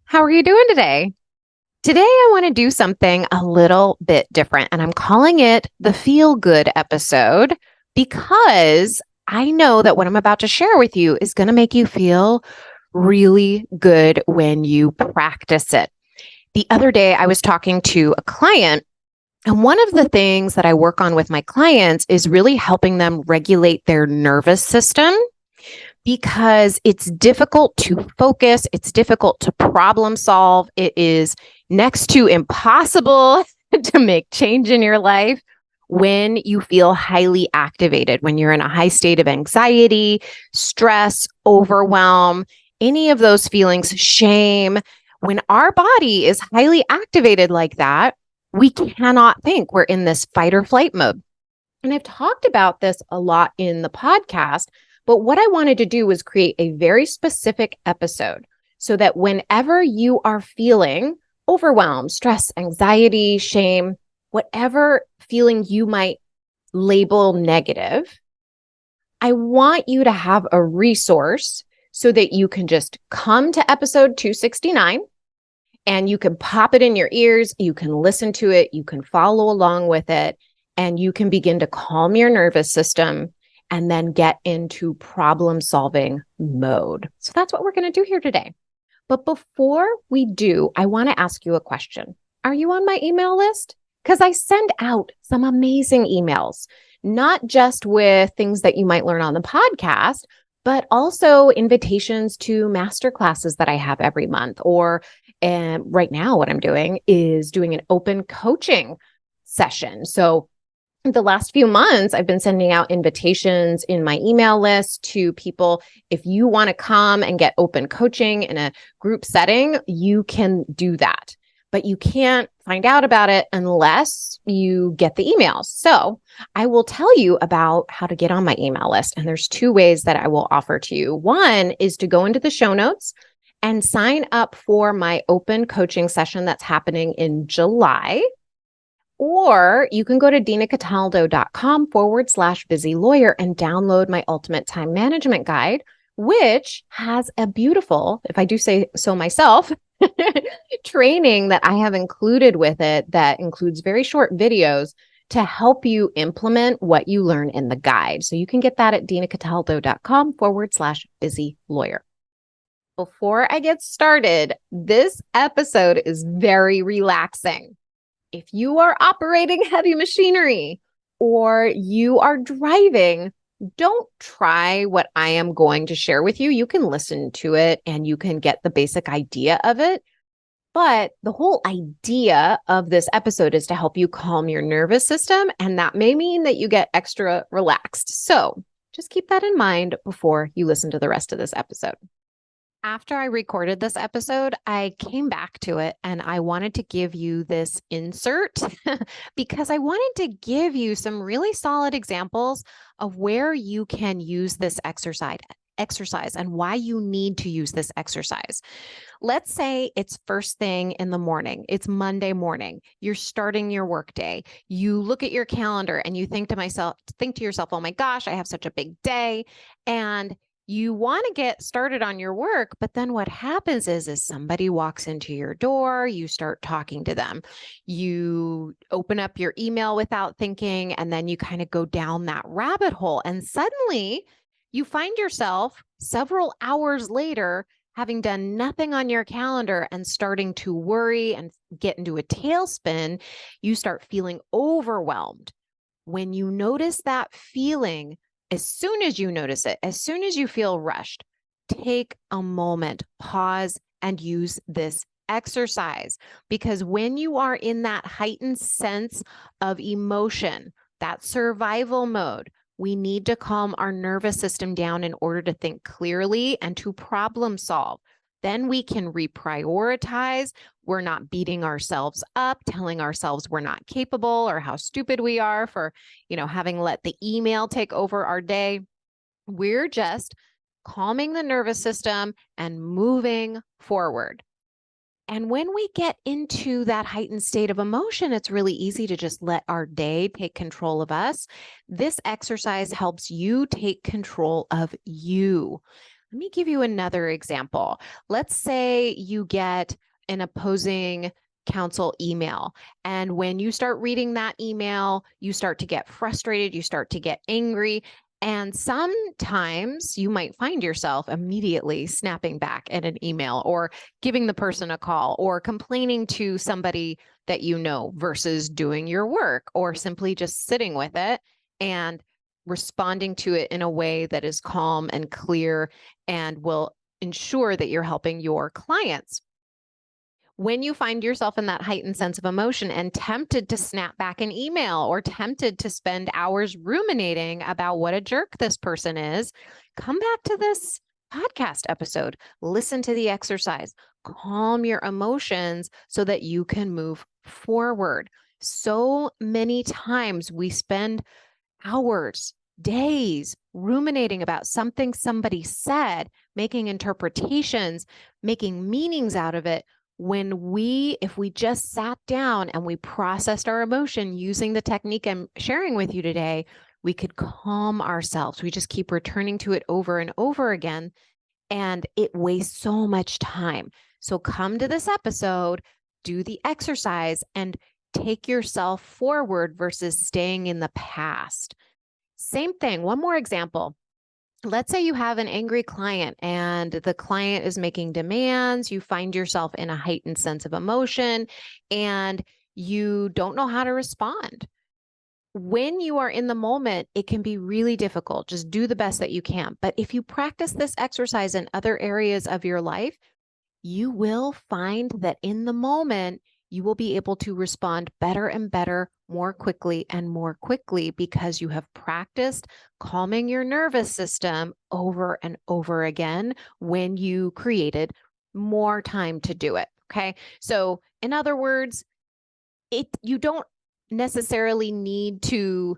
How are you doing today? Today, I want to do something a little bit different, and I'm calling it the feel good episode because I know that what I'm about to share with you is going to make you feel really good when you practice it. The other day, I was talking to a client, and one of the things that I work on with my clients is really helping them regulate their nervous system because it's difficult to focus, it's difficult to problem solve. It is next to impossible to make change in your life when you feel highly activated, when you're in a high state of anxiety, stress, overwhelm, any of those feelings, shame. When our body is highly activated like that, we cannot think. We're in this fight or flight mode. And I've talked about this a lot in the podcast, but what I wanted to do was create a very specific episode so that whenever you are feeling overwhelmed, stress, anxiety, shame, whatever feeling you might label negative, I want you to have a resource so that you can just come to episode 269 and you can pop it in your ears, you can listen to it, you can follow along with it, and you can begin to calm your nervous system and then get into problem solving mode. So that's what we're going to do here today. But before we do, I want to ask you a question. Are you on my email list? Because I send out some amazing emails, not just with things that you might learn on the podcast, but also invitations to masterclasses that I have every month. Or right now, what I'm doing is doing an open coaching session. So the last few months, I've been sending out invitations in my email list to people. If you want to come and get open coaching in a group setting, you can do that. But you can't find out about it unless you get the emails. So I will tell you about how to get on my email list. And there's two ways that I will offer to you. One is to go into the show notes and sign up for my open coaching session that's happening in July. Or you can go to dinacataldo.com/busy lawyer and download my ultimate time management guide, which has a beautiful, if I do say so myself, training that I have included with it that includes very short videos to help you implement what you learn in the guide. So you can get that at dinacataldo.com/busy lawyer. Before I get started, this episode is very relaxing. If you are operating heavy machinery or you are driving, don't try what I am going to share with you. You can listen to it and you can get the basic idea of it. But the whole idea of this episode is to help you calm your nervous system. And that may mean that you get extra relaxed. So just keep that in mind before you listen to the rest of this episode. After I recorded this episode, I came back to it and I wanted to give you this insert because I wanted to give you some really solid examples of where you can use this exercise and why you need to use this exercise. Let's say it's first thing in the morning. It's Monday morning. You're starting your workday. You look at your calendar and you think to yourself, oh my gosh, I have such a big day. And you want to get started on your work, but then what happens is somebody walks into your door, you start talking to them, you open up your email without thinking, and then you kind of go down that rabbit hole. And suddenly you find yourself several hours later having done nothing on your calendar and starting to worry and get into a tailspin. You start feeling overwhelmed. When you notice that feeling, as soon as you notice it, as soon as you feel rushed, take a moment, pause, and use this exercise. Because when you are in that heightened sense of emotion, that survival mode, we need to calm our nervous system down in order to think clearly and to problem solve. Then we can reprioritize. We're not beating ourselves up, telling ourselves we're not capable or how stupid we are for, having let the email take over our day. We're just calming the nervous system and moving forward. And when we get into that heightened state of emotion, it's really easy to just let our day take control of us. This exercise helps you take control of you. Let me give you another example. Let's say you get an opposing counsel email. And when you start reading that email, you start to get frustrated, you start to get angry. And sometimes you might find yourself immediately snapping back at an email or giving the person a call or complaining to somebody that you know versus doing your work or simply just sitting with it and responding to it in a way that is calm and clear and will ensure that you're helping your clients. When you find yourself in that heightened sense of emotion and tempted to snap back an email or tempted to spend hours ruminating about what a jerk this person is, come back to this podcast episode, listen to the exercise, calm your emotions so that you can move forward. So many times we spend hours, days ruminating about something somebody said, making interpretations, making meanings out of it. If we just sat down and we processed our emotion using the technique I'm sharing with you today, we could calm ourselves. We just keep returning to it over and over again, and it wastes so much time. So come to this episode, do the exercise, and take yourself forward versus staying in the past. Same thing. One more example. Let's say you have an angry client and the client is making demands. You find yourself in a heightened sense of emotion and you don't know how to respond. When you are in the moment, it can be really difficult. Just do the best that you can. But if you practice this exercise in other areas of your life, you will find that in the moment, you will be able to respond better and better, more quickly and more quickly because you have practiced calming your nervous system over and over again when you created more time to do it. Okay. So, in other words, you don't necessarily need to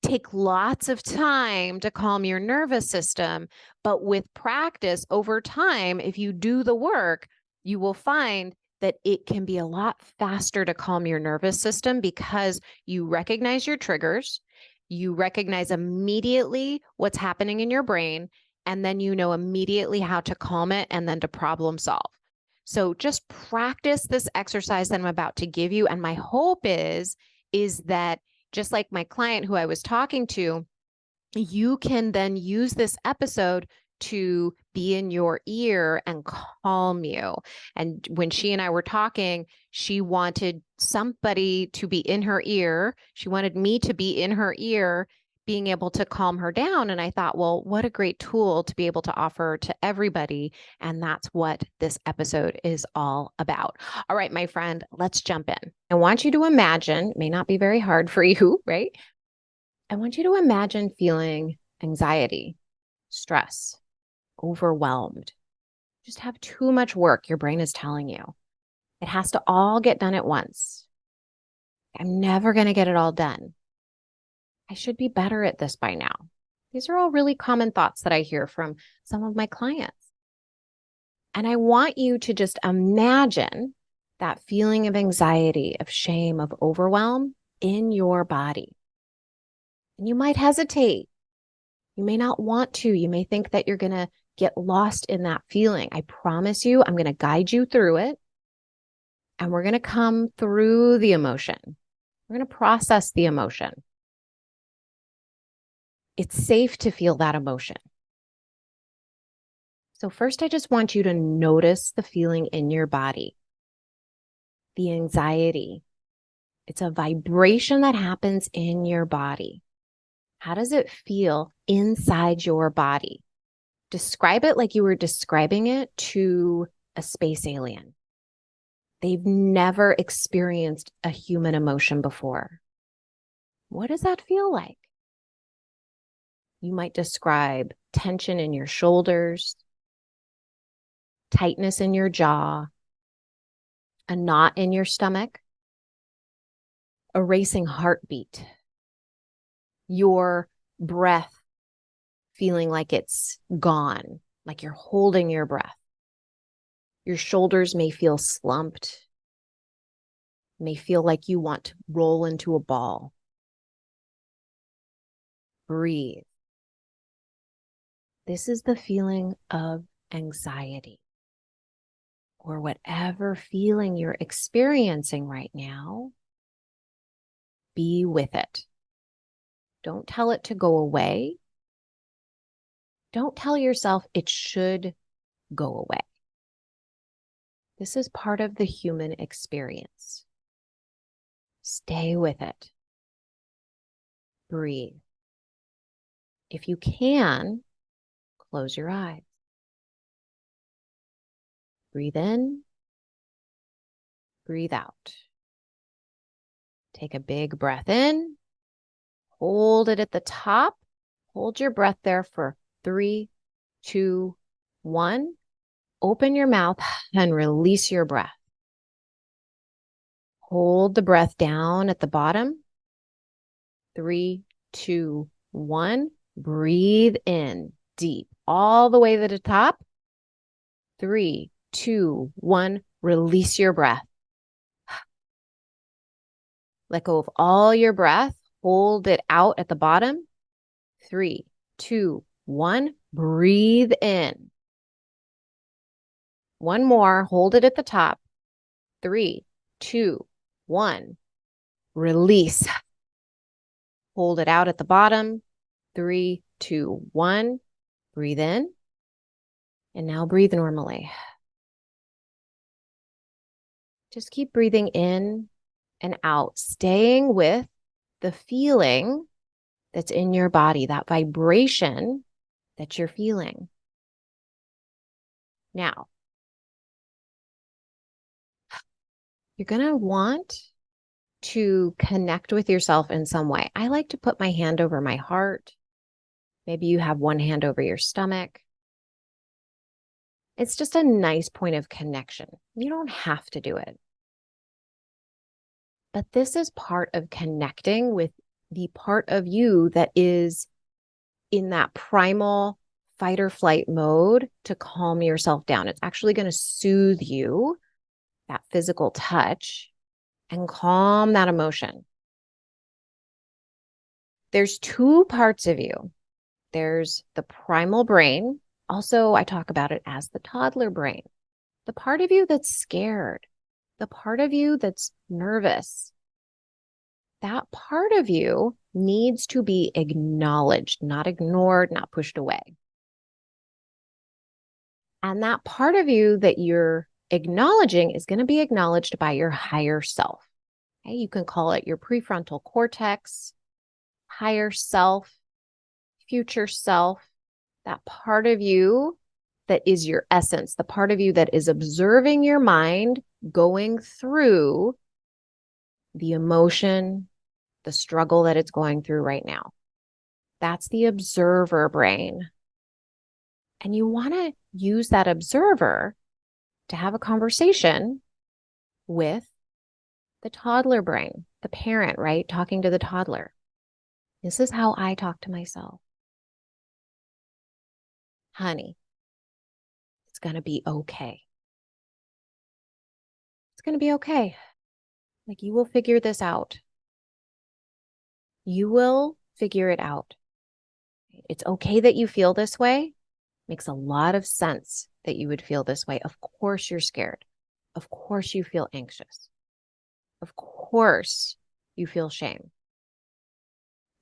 take lots of time to calm your nervous system, but with practice over time, if you do the work, you will find that it can be a lot faster to calm your nervous system because you recognize your triggers, you recognize immediately what's happening in your brain, and then you know immediately how to calm it and then to problem solve. So just practice this exercise that I'm about to give you. And my hope is that just like my client who I was talking to, you can then use this episode to be in your ear and calm you. And when she and I were talking, she wanted somebody to be in her ear. She wanted me to be in her ear, being able to calm her down. And I thought, well, what a great tool to be able to offer to everybody. And that's what this episode is all about. All right, my friend, let's jump in. I want you to imagine, it may not be very hard for you, right? I want you to imagine feeling anxiety, stress, overwhelmed. Just have too much work, your brain is telling you. It has to all get done at once. I'm never going to get it all done. I should be better at this by now. These are all really common thoughts that I hear from some of my clients. And I want you to just imagine that feeling of anxiety, of shame, of overwhelm in your body. And you might hesitate. You may not want to. You may think that you're going to get lost in that feeling. I promise you, I'm going to guide you through it. And we're going to come through the emotion. We're going to process the emotion. It's safe to feel that emotion. So first, I just want you to notice the feeling in your body, the anxiety. It's a vibration that happens in your body. How does it feel inside your body? Describe it like you were describing it to a space alien. They've never experienced a human emotion before. What does that feel like? You might describe tension in your shoulders, tightness in your jaw, a knot in your stomach, a racing heartbeat, your breath feeling like it's gone, like you're holding your breath. Your shoulders may feel slumped, may feel like you want to roll into a ball. Breathe. This is the feeling of anxiety or whatever feeling you're experiencing right now. Be with it. Don't tell it to go away. Don't tell yourself it should go away. This is part of the human experience. Stay with it. Breathe. If you can, close your eyes. Breathe in. Breathe out. Take a big breath in. Hold it at the top. Hold your breath there for 3, 2, 1. Open your mouth and release your breath. Hold the breath down at the bottom. 3, 2, 1. Breathe in deep all the way to the top. 3, 2, 1. Release your breath. Let go of all your breath. Hold it out at the bottom. 3, 2, 1. Breathe in. One more. Hold it at the top. 3, 2, 1. Release. Hold it out at the bottom. 3, 2, 1. Breathe in. And now breathe normally. Just keep breathing in and out, staying with the feeling that's in your body, that vibration that you're feeling. Now, you're going to want to connect with yourself in some way. I like to put my hand over my heart. Maybe you have one hand over your stomach. It's just a nice point of connection. You don't have to do it. But this is part of connecting with the part of you that is in that primal fight or flight mode to calm yourself down. It's actually going to soothe you, that physical touch, and calm that emotion. There's 2 parts of you. There's the primal brain. Also, I talk about it as the toddler brain. The part of you that's scared, the part of you that's nervous. That part of you needs to be acknowledged, not ignored, not pushed away. And that part of you that you're acknowledging is going to be acknowledged by your higher self. Okay? You can call it your prefrontal cortex, higher self, future self, that part of you that is your essence, the part of you that is observing your mind going through the emotion, the struggle that it's going through right now. That's the observer brain. And you want to use that observer to have a conversation with the toddler brain, the parent, right? Talking to the toddler. This is how I talk to myself. Honey, it's going to be okay. It's going to be okay. Like, you will figure this out. You will figure it out. It's okay that you feel this way. Makes a lot of sense that you would feel this way. Of course you're scared. Of course you feel anxious. Of course you feel shame.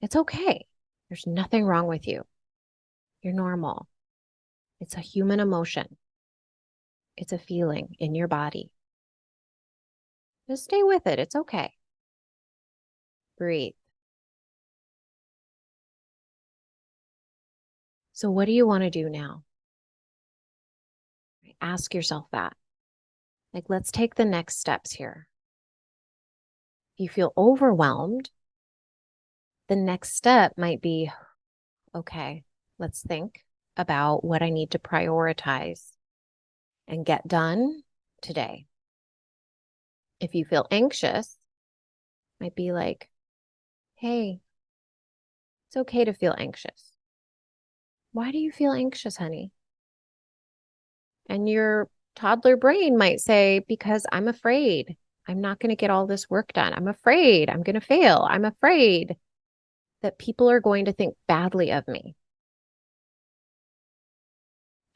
It's okay. There's nothing wrong with you. You're normal. It's a human emotion. It's a feeling in your body. Just stay with it. It's okay. Breathe. So what do you want to do now? Ask yourself that. Like, let's take the next steps here. If you feel overwhelmed, the next step might be, okay, let's think about what I need to prioritize and get done today. If you feel anxious, might be like, hey, it's okay to feel anxious. Why do you feel anxious, honey? And your toddler brain might say, because I'm afraid. I'm not going to get all this work done. I'm afraid I'm going to fail. I'm afraid that people are going to think badly of me.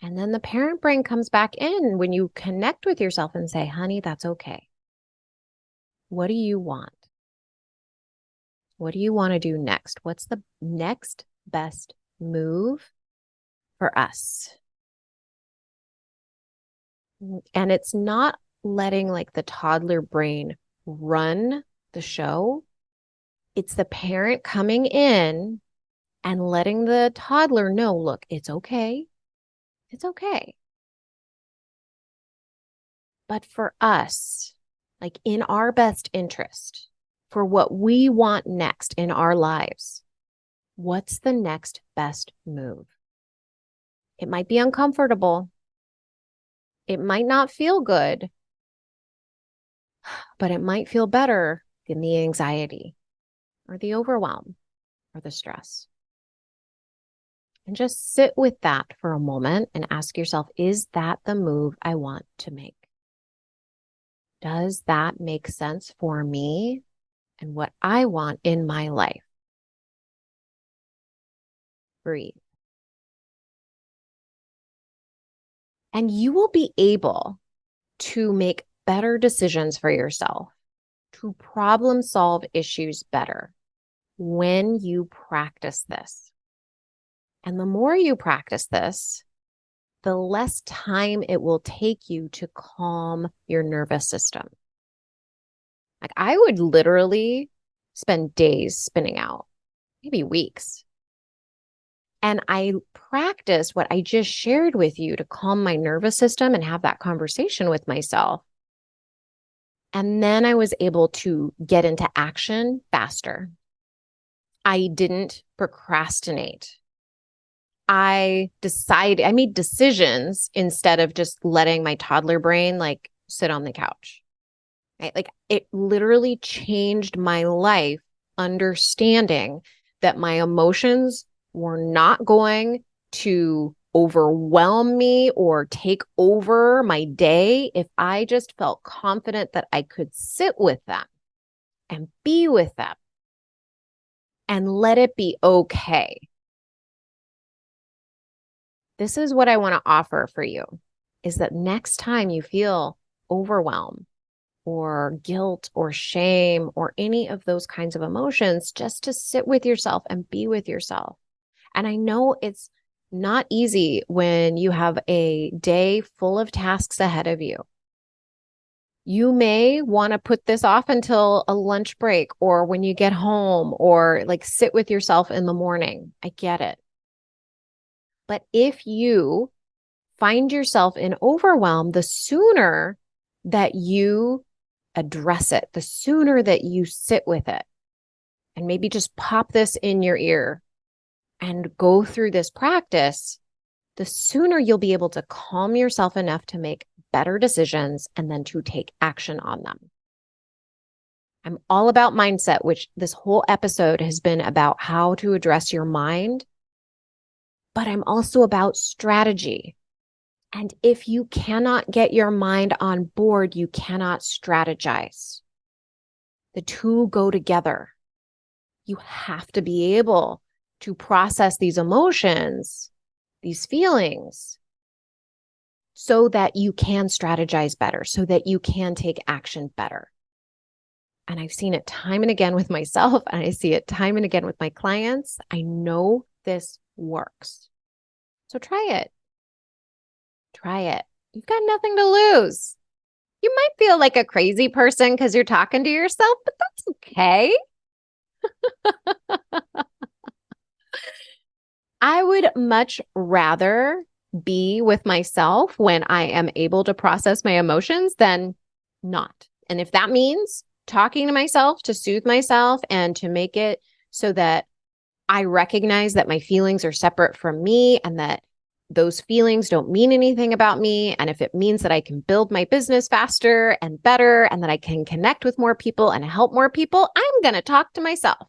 And then the parent brain comes back in when you connect with yourself and say, honey, that's okay. What do you want? What do you want to do next? What's the next best move for us? And it's not letting like the toddler brain run the show. It's the parent coming in and letting the toddler know, look, it's okay. It's okay. But for us, like in our best interest, for what we want next in our lives, what's the next best move? It might be uncomfortable. It might not feel good, but it might feel better than the anxiety or the overwhelm or the stress. And just sit with that for a moment and ask yourself, is that the move I want to make? Does that make sense for me and what I want in my life? Breathe. And you will be able to make better decisions for yourself, to problem solve issues better when you practice this. And the more you practice this, the less time it will take you to calm your nervous system. Like I would literally spend days spinning out, maybe weeks. And I practiced what I just shared with you to calm my nervous system and have that conversation with myself. And then I was able to get into action faster. I didn't procrastinate. I made decisions instead of just letting my toddler brain like sit on the couch. Right? Like it literally changed my life understanding that my emotions were not going to overwhelm me or take over my day if I just felt confident that I could sit with them and be with them and let it be okay. This is what I want to offer for you is that next time you feel overwhelmed or guilt or shame or any of those kinds of emotions, just to sit with yourself and be with yourself. And I know it's not easy when you have a day full of tasks ahead of you. You may want to put this off until a lunch break or when you get home or like sit with yourself in the morning. I get it. But if you find yourself in overwhelm, the sooner that you address it, the sooner that you sit with it and maybe just pop this in your ear and go through this practice, the sooner you'll be able to calm yourself enough to make better decisions and then to take action on them. I'm all about mindset, which this whole episode has been about how to address your mind, but I'm also about strategy. And if you cannot get your mind on board, you cannot strategize. The two go together. You have to be able to process these emotions, these feelings, so that you can strategize better, so that you can take action better. And I've seen it time and again with myself, and I see it time and again with my clients. I know this works. So try it. Try it. You've got nothing to lose. You might feel like a crazy person because you're talking to yourself, but that's okay. I would much rather be with myself when I am able to process my emotions than not. And if that means talking to myself to soothe myself and to make it so that I recognize that my feelings are separate from me and that those feelings don't mean anything about me. And if it means that I can build my business faster and better and that I can connect with more people and help more people, I'm going to talk to myself.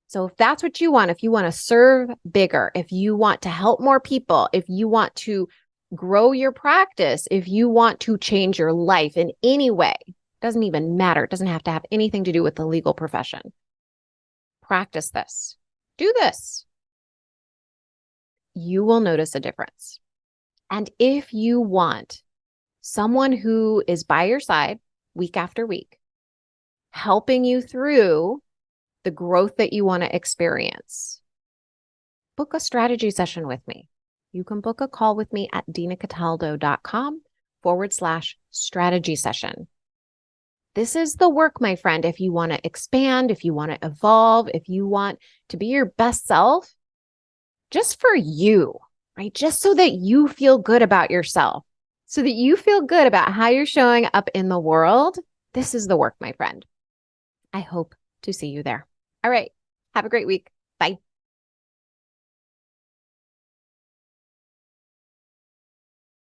So if that's what you want, if you want to serve bigger, if you want to help more people, if you want to grow your practice, if you want to change your life in any way, doesn't even matter. It doesn't have to have anything to do with the legal profession. Practice this. Do this. You will notice a difference. And if you want someone who is by your side week after week, helping you through the growth that you want to experience, book a strategy session with me. You can book a call with me at dinacataldo.com/strategy session. This is the work, my friend. If you want to expand, if you want to evolve, if you want to be your best self, just for you, right? Just so that you feel good about yourself, so that you feel good about how you're showing up in the world. This is the work, my friend. I hope to see you there. All right. Have a great week. Bye.